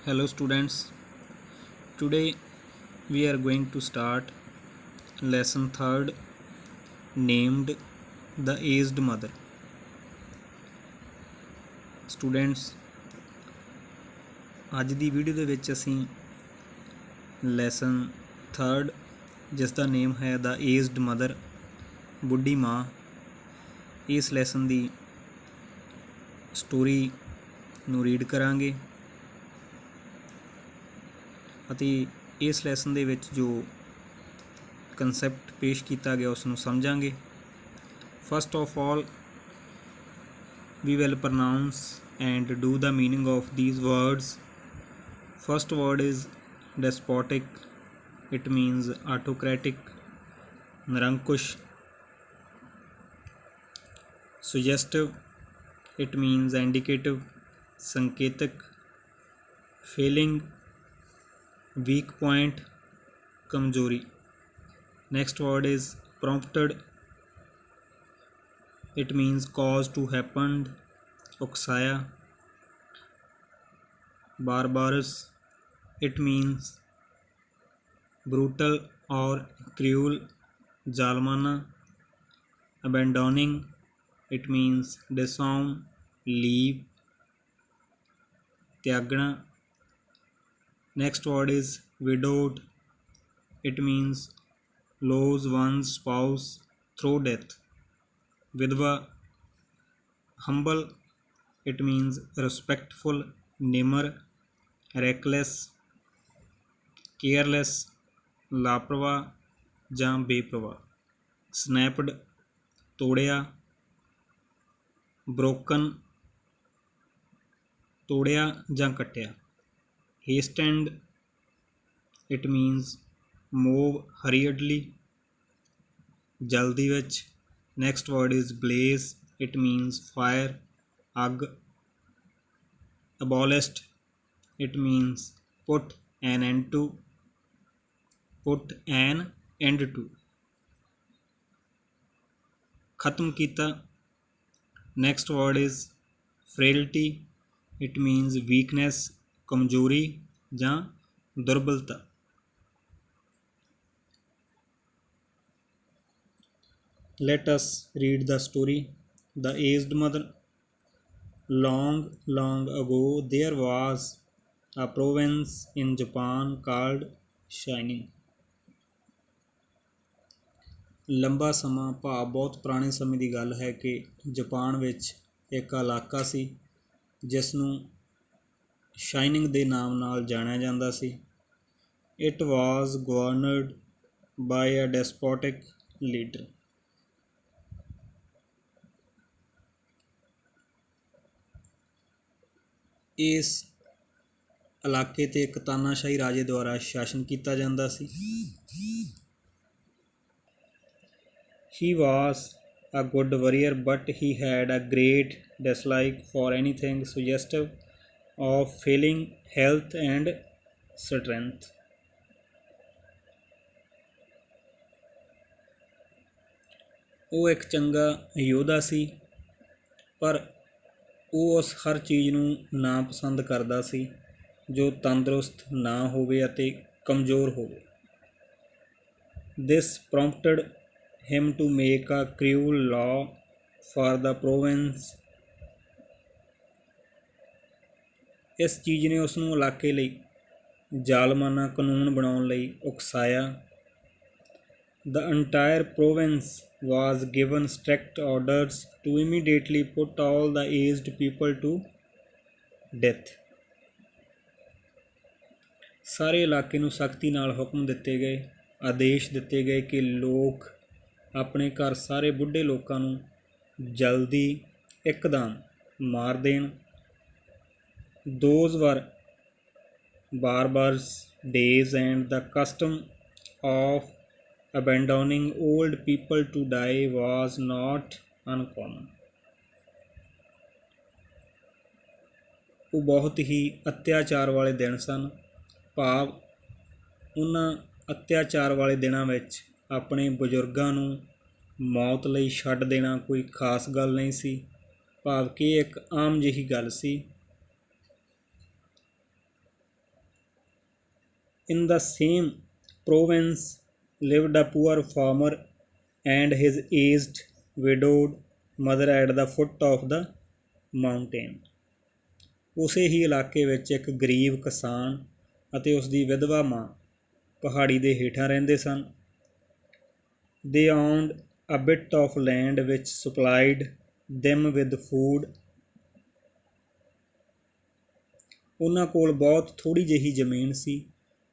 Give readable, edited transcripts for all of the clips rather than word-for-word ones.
Hello students, today we are going to start lesson 3rd named the aged mother. Students, ਅੱਜ ਦੀ video ਦੇ ਵਿੱਚ ਅਸੀਂ lesson 3rd ਜਿਸ ਦਾ ਨੇਮ ਹੈ ਦਾ ਏਜਡ ਮਦਰ ਬੁੱਢੀ ਮਾਂ, ਇਸ ਲੈਸਨ ਦੀ ਸਟੋਰੀ ਨੂੰ ਰੀਡ ਕਰਾਂਗੇ ਅਤੇ ਇਸ ਲੈਸਨ ਦੇ ਵਿੱਚ ਜੋ ਕੰਸੈਪਟ ਪੇਸ਼ ਕੀਤਾ ਗਿਆ ਉਸ ਨੂੰ ਸਮਝਾਂਗੇ। First of all we will pronounce and do the meaning of these words. First word is despotic. It means autocratic, nirankush. Suggestive. It means indicative, sanketak. Failing, weak point, kamjori. Next word is prompted. It means cause to happen, uksaya. Barbarous, it means brutal or cruel, jalmana. Abandoning, it means disown, leave. Tyagna. Next word is widowed. It means lose one's spouse through death. Vidva. Humble, it means respectful, nimar, reckless, careless, ਲਾਪਰਵਾਹ ਜਾਂ ਬੇਪਰਵਾਹ। snapped, ਤੋੜਿਆ। broken, ਤੋੜਿਆ ਜਾਂ ਕੱਟਿਆ। hastened, it means move hurriedly, ਜਲਦੀ ਵਿੱਚ। Next word is blaze. It means fire, ag. Abolished, it means put an end to, put an end to. Khatam kita. Next word is frailty. It means weakness, kamjori ਜਾਂ ਦੁਰਬਲਤਾ। Let us read the story. The aged mother. Long, long ago, there was a province in Japan called Shining. ਲੰਬਾ ਸਮਾਂ ਭਾਵ ਬਹੁਤ ਪੁਰਾਣੇ ਸਮੇਂ ਦੀ ਗੱਲ ਹੈ ਕਿ ਜਾਪਾਨ ਵਿੱਚ ਇੱਕ ਇਲਾਕਾ ਸੀ ਜਿਸ ਨੂੰ ਸ਼ਾਈਨਿੰਗ ਦੇ ਨਾਮ ਨਾਲ ਜਾਣਿਆ ਜਾਂਦਾ ਸੀ। It was governed by a despotic leader. ਇਸ ਇਲਾਕੇ 'ਤੇ ਇੱਕ ਤਾਨਾਸ਼ਾਹੀ ਰਾਜੇ ਦੁਆਰਾ ਸ਼ਾਸਨ ਕੀਤਾ ਜਾਂਦਾ ਸੀ। He was a good warrior, but he had a great dislike for anything suggestive of failing health and strength. ਉਹ ਇੱਕ ਚੰਗਾ ਯੋਧਾ ਸੀ ਪਰ ਉਹ ਉਸ ਹਰ ਚੀਜ਼ ਨੂੰ ਨਾ ਪਸੰਦ ਕਰਦਾ ਸੀ ਜੋ ਤੰਦਰੁਸਤ ਨਾ ਹੋਵੇ ਅਤੇ ਕਮਜ਼ੋਰ ਹੋਵੇ। This prompted him to make a cruel law for the province. ਇਸ ਚੀਜ਼ ਨੇ ਉਸ ਨੂੰ ਇਲਾਕੇ ਲਈ ਜ਼ਾਲਮਾਨਾ ਕਾਨੂੰਨ ਬਣਾਉਣ ਲਈ ਉਕਸਾਇਆ। The entire province was given strict orders to immediately put all the aged people to death. ਸਾਰੇ ਇਲਾਕੇ ਨੂੰ ਸਖਤੀ ਨਾਲ ਹੁਕਮ ਦਿੱਤੇ ਗਏ, ਆਦੇਸ਼ ਦਿੱਤੇ ਗਏ ਕਿ ਲੋਕ ਆਪਣੇ ਘਰ ਸਾਰੇ ਬੁੱਢੇ ਲੋਕਾਂ ਨੂੰ ਜਲਦੀ ਇੱਕਦਮ ਮਾਰ ਦੇਣ। Those were barbarous days and the custom of abandoning old people to die was not uncommon. ਉਹ ਬਹੁਤ ਹੀ ਅਤਿਆਚਾਰ ਵਾਲੇ ਦਿਨ ਸਨ, ਭਾਵ ਉਹਨਾਂ ਅਤਿਆਚਾਰ ਵਾਲੇ ਦਿਨਾਂ ਵਿੱਚ ਆਪਣੇ ਬਜ਼ੁਰਗਾਂ ਨੂੰ ਮੌਤ ਲਈ ਛੱਡ ਦੇਣਾ ਕੋਈ ਖਾਸ ਗੱਲ ਨਹੀਂ ਸੀ, ਭਾਵ ਕਿ ਇੱਕ ਆਮ ਜਿਹੀ ਗੱਲ ਸੀ। In the same province lived a poor farmer and his aged widowed mother at the foot of the mountain. ਉਸੇ ਹੀ ਇਲਾਕੇ ਵਿੱਚ ਇੱਕ ਗਰੀਬ ਕਿਸਾਨ ਅਤੇ ਉਸ ਦੀ ਵਿਧਵਾ ਮਾਂ ਪਹਾੜੀ ਦੇ ਹੇਠਾਂ ਰਹਿੰਦੇ ਸਨ। They owned a bit of land which supplied them with food. ਉਹਨਾਂ ਕੋਲ ਬਹੁਤ ਥੋੜ੍ਹੀ ਜਿਹੀ ਜ਼ਮੀਨ ਸੀ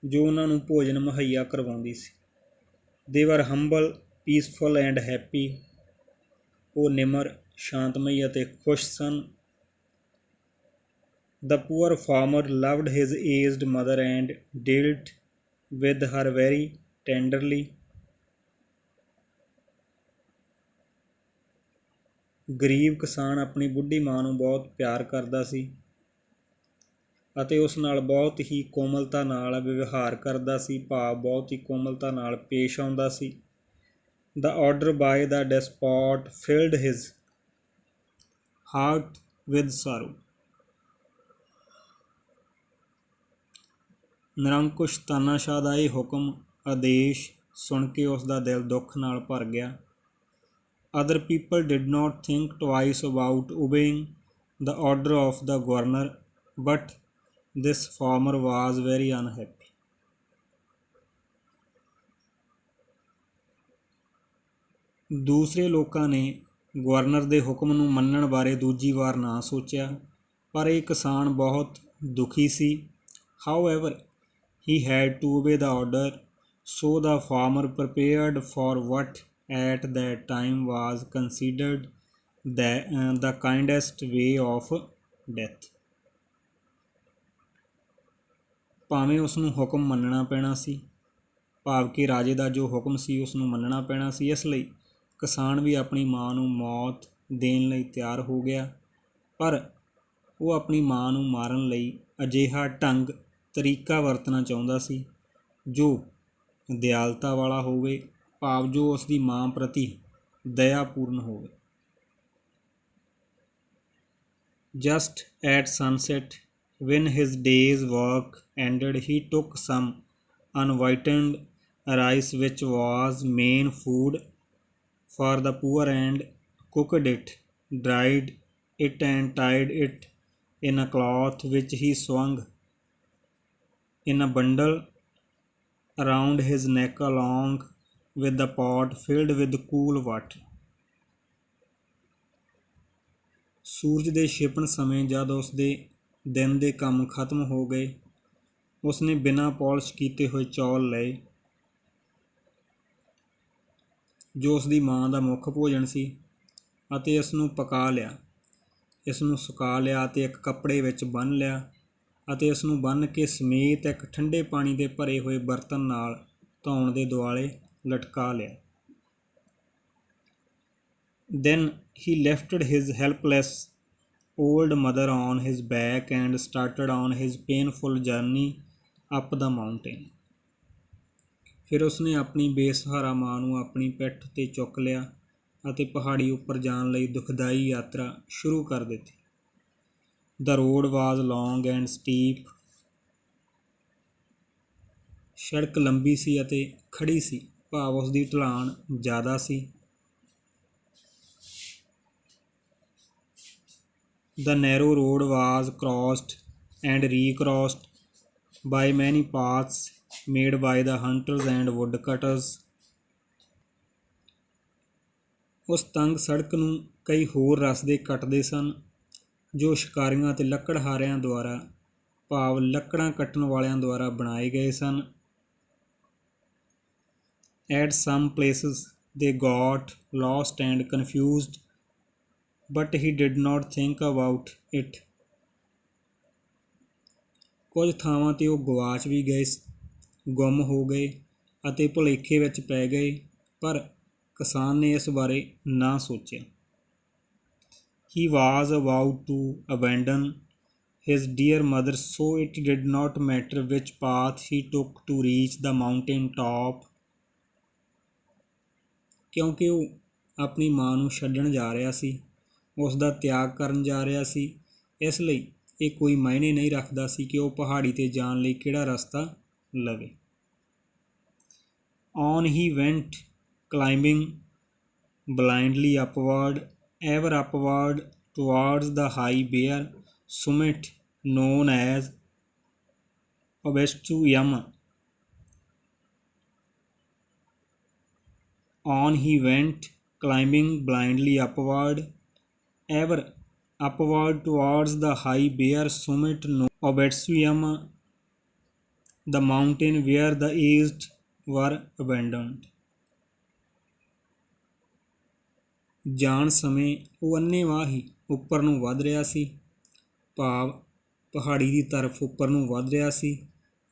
ਜੋ ਉਹਨਾਂ ਨੂੰ ਭੋਜਨ ਮੁਹੱਈਆ ਕਰਵਾਉਂਦੀ ਸੀ। They were humble, peaceful and happy. ਉਹ ਨਿਮਰ, ਸ਼ਾਂਤਮਈ ਅਤੇ ਖੁਸ਼ ਸਨ। The poor farmer loved his aged mother and dealt with her very tenderly. ਗਰੀਬ ਕਿਸਾਨ ਆਪਣੀ ਬੁੱਢੀ ਮਾਂ ਨੂੰ ਬਹੁਤ ਪਿਆਰ ਕਰਦਾ ਸੀ ਅਤੇ ਉਸ ਨਾਲ ਬਹੁਤ ਹੀ ਕੋਮਲਤਾ ਨਾਲ ਵਿਵਹਾਰ ਕਰਦਾ ਸੀ, ਭਾਵ ਬਹੁਤ ਹੀ ਕੋਮਲਤਾ ਨਾਲ ਪੇਸ਼ ਆਉਂਦਾ ਸੀ। The order by the despot filled his heart with sorrow. ਨਿਰੰਕੁਸ਼ ਤਾਨਾਸ਼ਾਹ ਦਾ ਇਹ ਹੁਕਮ ਆਦੇਸ਼ ਸੁਣ ਕੇ ਉਸ ਦਾ ਦਿਲ ਦੁੱਖ ਨਾਲ ਭਰ ਗਿਆ। Other people did not think twice about obeying the order of the governor, but this farmer was very unhappy. ਦੂਸਰੇ ਲੋਕਾਂ ਨੇ ਗਵਰਨਰ ਦੇ ਹੁਕਮ ਨੂੰ ਮੰਨਣ ਬਾਰੇ ਦੂਜੀ ਵਾਰ ਨਾ ਸੋਚਿਆ, ਪਰ ਇਹ ਕਿਸਾਨ ਬਹੁਤ ਦੁਖੀ ਸੀ। However, he had to obey the order, so the farmer prepared for what at that time was considered the kindest way of death. ਭਾਵੇਂ ਉਸ ਨੂੰ ਹੁਕਮ ਮੰਨਣਾ ਪੈਣਾ ਸੀ, ਭਾਵ ਕਿ ਰਾਜੇ ਦਾ ਜੋ ਹੁਕਮ ਸੀ ਉਸ ਨੂੰ ਮੰਨਣਾ ਪੈਣਾ ਸੀ, ਇਸ ਲਈ ਕਿਸਾਨ ਵੀ ਆਪਣੀ ਮਾਂ ਨੂੰ ਮੌਤ ਦੇਣ ਲਈ ਤਿਆਰ ਹੋ ਗਿਆ। ਪਰ ਉਹ ਆਪਣੀ ਮਾਂ ਨੂੰ ਮਾਰਨ ਲਈ ਅਜਿਹਾ ਤਰੀਕਾ ਵਰਤਣਾ ਚਾਹੁੰਦਾ ਸੀ ਜੋ ਦਿਆਲਤਾ ਵਾਲਾ ਹੋਵੇ, ਭਾਵ ਜੋ ਉਸ ਦੀ ਮਾਂ ਪ੍ਰਤੀ ਦਇਆਪੂਰਨ ਹੋਵੇ। Just at sunset, when his day's work ended, he took some unwhitened rice which was main food for the poor and cooked it, dried it and tied it in a cloth which he swung in a bundle around his neck along with the pot filled with cool water. ਸੂਰਜ ਦੇ ਛਿਪਣ ਸਮੇਂ ਜਦ ਉਸ ਦੇ ਦਿਨ ਦੇ ਕੰਮ ਖਤਮ ਹੋ ਗਏ, ਉਸਨੇ ਬਿਨਾਂ ਪੋਲਿਸ਼ ਕੀਤੇ ਹੋਏ ਚੌਲ ਲਏ ਜੋ ਉਸ ਦੀ ਮਾਂ ਦਾ ਮੁੱਖ ਭੋਜਨ ਸੀ ਅਤੇ ਇਸ ਨੂੰ ਪਕਾ ਲਿਆ, ਇਸ ਨੂੰ ਸੁਕਾ ਲਿਆ ਅਤੇ ਇੱਕ ਕੱਪੜੇ ਵਿੱਚ ਬੰਨ੍ਹ ਲਿਆ ਅਤੇ ਇਸ ਨੂੰ ਬੰਨ੍ਹ ਕੇ ਸਮੇਤ ਇੱਕ ਠੰਡੇ ਪਾਣੀ ਦੇ ਭਰੇ ਹੋਏ ਬਰਤਨ ਨਾਲ ਧੌਣ ਦੇ ਦੁਆਲੇ ਲਟਕਾ ਲਿਆ। Then he lifted his helpless old mother on his back and started on his painful journey up the mountain. ਫਿਰ ਉਸਨੇ ਆਪਣੀ ਬੇਸਹਾਰਾ ਮਾਂ ਨੂੰ ਆਪਣੀ ਪਿੱਠ 'ਤੇ ਚੁੱਕ ਲਿਆ ਅਤੇ ਪਹਾੜੀ ਉੱਪਰ ਜਾਣ ਲਈ ਦੁਖਦਾਈ ਯਾਤਰਾ ਸ਼ੁਰੂ ਕਰ ਦਿੱਤੀ। The road was long and steep. ਸੜਕ ਲੰਬੀ ਸੀ ਅਤੇ ਖੜੀ ਸੀ, ਭਾਵ ਉਸ ਦੀ ਢਲਾਣ ਜ਼ਿਆਦਾ ਸੀ। The narrow road was crossed and recrossed by many paths made by the hunters and woodcutters. ਉਸ ਤੰਗ ਸੜਕ ਨੂੰ ਕਈ ਹੋਰ ਰਸਤੇ ਕੱਟਦੇ ਸਨ ਜੋ ਸ਼ਿਕਾਰੀਆਂ ਅਤੇ ਲੱਕੜਹਾਰਿਆਂ ਦੁਆਰਾ, ਭਾਵ ਲੱਕੜਾਂ ਕੱਟਣ ਵਾਲਿਆਂ ਦੁਆਰਾ ਬਣਾਏ ਗਏ ਸਨ। At some places they got lost and confused, but he did not think about it. ਕੁਝ ਥਾਵਾਂ 'ਤੇ ਉਹ ਗਵਾਚ ਵੀ ਗਏ, ਗੁੰਮ ਹੋ ਗਏ ਅਤੇ ਭੁਲੇਖੇ ਵਿੱਚ ਪੈ ਗਏ, ਪਰ ਕਿਸਾਨ ਨੇ ਇਸ ਬਾਰੇ ਨਾ ਸੋਚਿਆ। He was about to abandon his dear mother, so it did not matter which path he took to reach the mountain top. ਕਿਉਂਕਿ ਉਹ ਆਪਣੀ ਮਾਂ ਨੂੰ ਛੱਡਣ ਜਾ ਰਿਹਾ ਸੀ, ਉਸ ਦਾ ਤਿਆਗ ਕਰਨ ਜਾ ਰਿਹਾ ਸੀ, ਇਸ ਲਈ ਇਹ ਕੋਈ ਮਾਇਨੇ ਨਹੀਂ ਰੱਖਦਾ ਸੀ ਕਿ ਉਹ ਪਹਾੜੀ 'ਤੇ ਜਾਣ ਲਈ ਕਿਹੜਾ ਰਸਤਾ लवे। On he went, climbing blindly upward, ever upward towards the high bare summit known as Obestu Yama. On he went, climbing blindly upward, ever upward towards the high bare summit known as Obetsu Yama, the mountain where the aged were abandoned. ਜਾਣ ਸਮੇਂ ਉਹ ਅੰਨ੍ਹੇਵਾਹ ਹੀ ਉੱਪਰ ਨੂੰ ਵੱਧ ਰਿਹਾ ਸੀ, ਭਾਵ ਪਹਾੜੀ ਦੀ ਤਰਫ ਉੱਪਰ ਨੂੰ ਵੱਧ ਰਿਹਾ ਸੀ।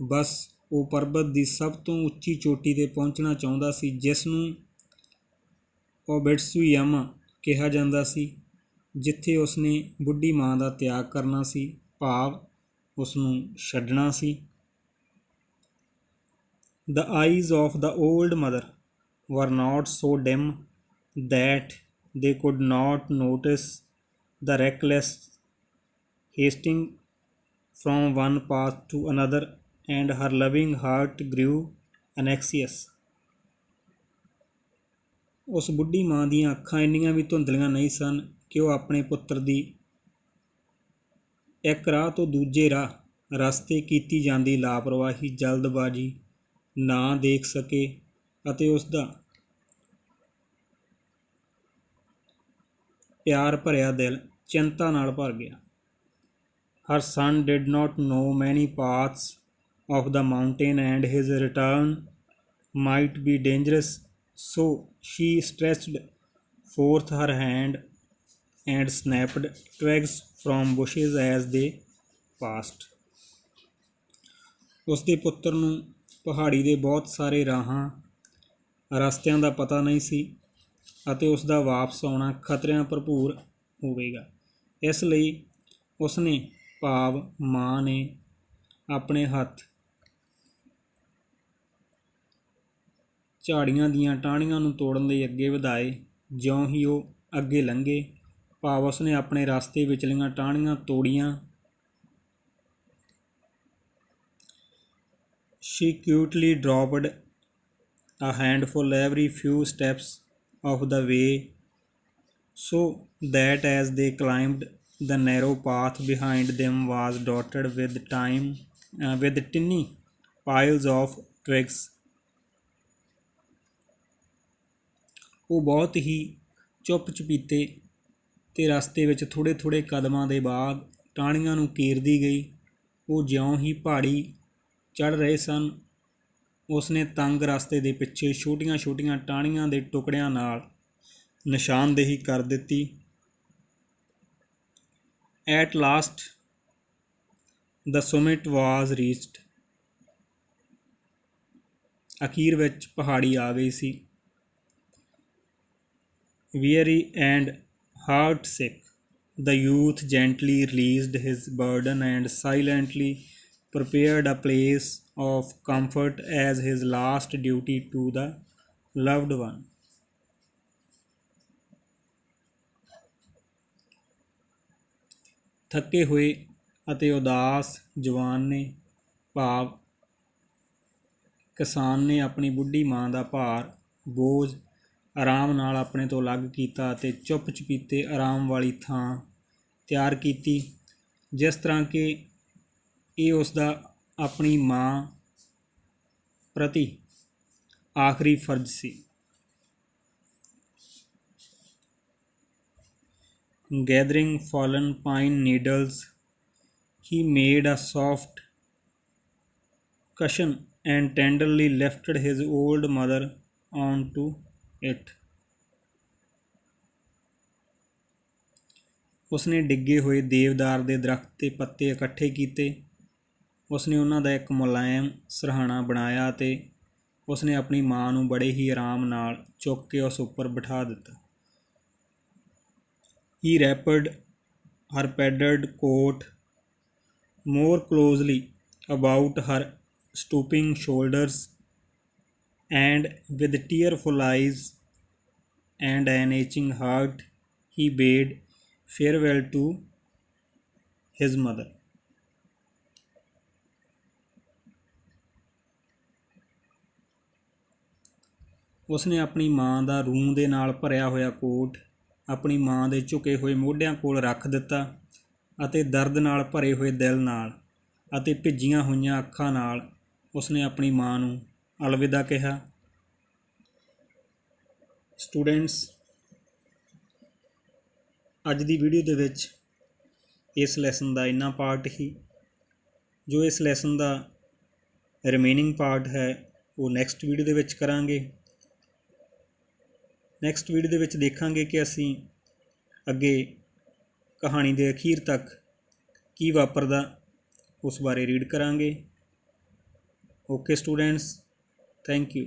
ਬਸ ਉਹ ਪਰਬਤ ਦੀ ਸਭ ਤੋਂ ਉੱਚੀ ਚੋਟੀ 'ਤੇ ਪਹੁੰਚਣਾ ਚਾਹੁੰਦਾ ਸੀ, ਜਿਸ ਨੂੰ ਓਬੇਟਸੂਯਾਮਾ ਕਿਹਾ ਜਾਂਦਾ ਸੀ, ਜਿੱਥੇ ਉਸਨੇ ਬੁੱਢੀ ਮਾਂ ਦਾ ਤਿਆਗ ਕਰਨਾ ਸੀ, ਭਾਵ ਉਸ ਨੂੰ ਛੱਡਣਾ ਸੀ। The eyes of the old mother were not so dim that they could not notice the reckless hasting from one path to another, and her loving heart grew anxious. ਉਸ ਬੁੱਢੀ ਮਾਂ ਦੀਆਂ ਅੱਖਾਂ ਇੰਨੀਆਂ ਵੀ ਧੁੰਦਲੀਆਂ ਨਹੀਂ ਸਨ ਕਿ ਉਹ ਆਪਣੇ ਪੁੱਤਰ ਦੀ ਇੱਕ ਰਾਹ ਤੋਂ ਦੂਜੇ ਰਾਹ ਰਸਤੇ ਕੀਤੀ ਜਾਂਦੀ ਲਾਪਰਵਾਹੀ ਜਲਦਬਾਜ਼ੀ ਨਾ ਦੇਖ ਸਕੇ, ਅਤੇ ਉਸ ਦਾ ਪਿਆਰ ਭਰਿਆ ਦਿਲ ਚਿੰਤਾ ਨਾਲ ਭਰ ਗਿਆ। Her son did not know many paths of the mountain, and his return might be dangerous, so she stretched forth her hand and snapped twigs from bushes as they passed. ਉਸ ਦੇ ਪੁੱਤਰ ਨੂੰ ਪਹਾੜੀ ਦੇ ਬਹੁਤ ਸਾਰੇ ਰਸਤਿਆਂ ਦਾ ਪਤਾ ਨਹੀਂ ਸੀ, ਅਤੇ ਉਸ ਦਾ ਵਾਪਸ ਆਉਣਾ ਖਤਰਿਆਂ ਭਰਪੂਰ ਹੋਵੇਗਾ। ਇਸ ਲਈ ਉਸਨੇ, ਭਾਵ ਮਾਂ ਨੇ, ਆਪਣੇ ਹੱਥ ਝਾੜੀਆਂ ਦੀਆਂ ਟਾਹਣੀਆਂ ਨੂੰ ਤੋੜਨ ਲਈ ਅੱਗੇ ਵਧਾਏ। ਜਿਉਂ ਹੀ ਉਹ ਅੱਗੇ ਲੰਘੇ, ਭਾਵ ਉਸਨੇ ਆਪਣੇ ਰਸਤੇ ਵਿਚਲੀਆਂ ਟਾਹਣੀਆਂ ਤੋੜੀਆਂ, she cutely dropped a handful every few steps of the way, so that as they climbed, the narrow path behind them was dotted with tiny piles of twigs. ਉਹ ਬਹੁਤ ਹੀ ਚੁੱਪ-ਚੁਪੀਤੇ ਤੇ ਰਸਤੇ ਵਿੱਚ ਥੋੜ੍ਹੇ ਕਦਮਾਂ ਦੇ ਬਾਅਦ ਟਾਹਣੀਆਂ ਨੂੰ ਕੀਰਦੀ ਗਈ। ਉਹ ਜਿਉਂ ਹੀ ਪਹਾੜੀ ਚੜ੍ਹ ਰਹੇ ਸਨ, ਉਸਨੇ ਤੰਗ ਰਸਤੇ ਦੇ ਪਿੱਛੇ ਛੋਟੀਆਂ ਟਾਹਣੀਆਂ ਦੇ ਟੁਕੜਿਆਂ ਨਾਲ ਨਿਸ਼ਾਨਦੇਹੀ ਕਰ ਦਿੱਤੀ। At last the summit was reached. ਅਖੀਰ ਵਿੱਚ ਪਹਾੜੀ ਆ ਗਈ ਸੀ। Weary and heartsick, the youth gently released his burden and silently prepared a place of comfort as his last duty to the loved one. ਥੱਕੇ ਹੋਏ ਅਤੇ ਉਦਾਸ ਜਵਾਨ ਨੇ, ਭਾਵ ਕਿਸਾਨ ਨੇ, ਆਪਣੀ ਬੁੱਢੀ ਮਾਂ ਦਾ ਭਾਰ ਬੋਝ ਆਰਾਮ ਨਾਲ ਆਪਣੇ ਤੋਂ ਅਲੱਗ ਕੀਤਾ ਅਤੇ ਚੁੱਪ-ਚੁਪੀਤੇ ਆਰਾਮ ਵਾਲੀ ਥਾਂ ਤਿਆਰ ਕੀਤੀ, ਜਿਸ ਤਰ੍ਹਾਂ ਕਿ ਇਹ ਉਸ ਦਾ ਆਪਣੀ ਮਾਂ ਪ੍ਰਤੀ ਆਖਰੀ ਫਰਜ਼ ਸੀ। Gathering fallen pine needles, he made a soft cushion and tenderly lifted his old mother onto it. ਉਸਨੇ ਡਿੱਗੇ ਹੋਏ ਦੇਵਦਾਰ ਦੇ ਦਰਖਤ ਦੇ ਪੱਤੇ ਇਕੱਠੇ ਕੀਤੇ, ਉਸਨੇ ਉਹਨਾਂ ਦਾ ਇੱਕ ਮੁਲਾਇਮ ਸਰਹਾਣਾ ਬਣਾਇਆ ਅਤੇ ਉਸਨੇ ਆਪਣੀ ਮਾਂ ਨੂੰ ਬੜੇ ਹੀ ਆਰਾਮ ਨਾਲ ਚੁੱਕ ਕੇ ਉਸ ਉੱਪਰ ਬਿਠਾ ਦਿੱਤਾ। He wrapped her padded coat more closely about her stooping shoulders, and with tearful eyes and an aching heart, he bade farewell to his mother. ਉਸਨੇ ਆਪਣੀ ਮਾਂ ਦਾ ਰੂੰ ਦੇ ਨਾਲ ਭਰਿਆ ਹੋਇਆ ਕੋਟ ਆਪਣੀ ਮਾਂ ਦੇ ਝੁਕੇ ਹੋਏ ਮੋਢਿਆਂ ਕੋਲ ਰੱਖ ਦਿੱਤਾ ਅਤੇ ਦਰਦ ਨਾਲ ਭਰੇ ਹੋਏ ਦਿਲ ਨਾਲ ਅਤੇ ਭਿੱਜੀਆਂ ਹੋਈਆਂ ਅੱਖਾਂ ਨਾਲ ਉਸਨੇ ਆਪਣੀ ਮਾਂ ਨੂੰ ਅਲਵਿਦਾ ਕਿਹਾ। ਸਟੂਡੈਂਟਸ, ਅੱਜ ਦੀ ਵੀਡੀਓ ਦੇ ਵਿੱਚ ਇਸ ਲੈਸਨ ਦਾ ਇੰਨਾ ਪਾਰਟ ਹੀ। ਜੋ ਇਸ ਲੈਸਨ ਦਾ ਰਿਮੇਨਿੰਗ ਪਾਰਟ ਹੈ ਉਹ ਨੈਕਸਟ ਵੀਡੀਓ ਦੇ ਵਿੱਚ ਕਰਾਂਗੇ। ਨੈਕਸਟ ਵੀਡੀਓ ਦੇ ਵਿੱਚ ਦੇਖਾਂਗੇ ਕਿ ਅਸੀਂ ਅੱਗੇ ਕਹਾਣੀ ਦੇ ਅਖੀਰ ਤੱਕ ਕੀ ਵਾਪਰਦਾ ਉਸ ਬਾਰੇ ਰੀਡ ਕਰਾਂਗੇ। Okay students, thank you.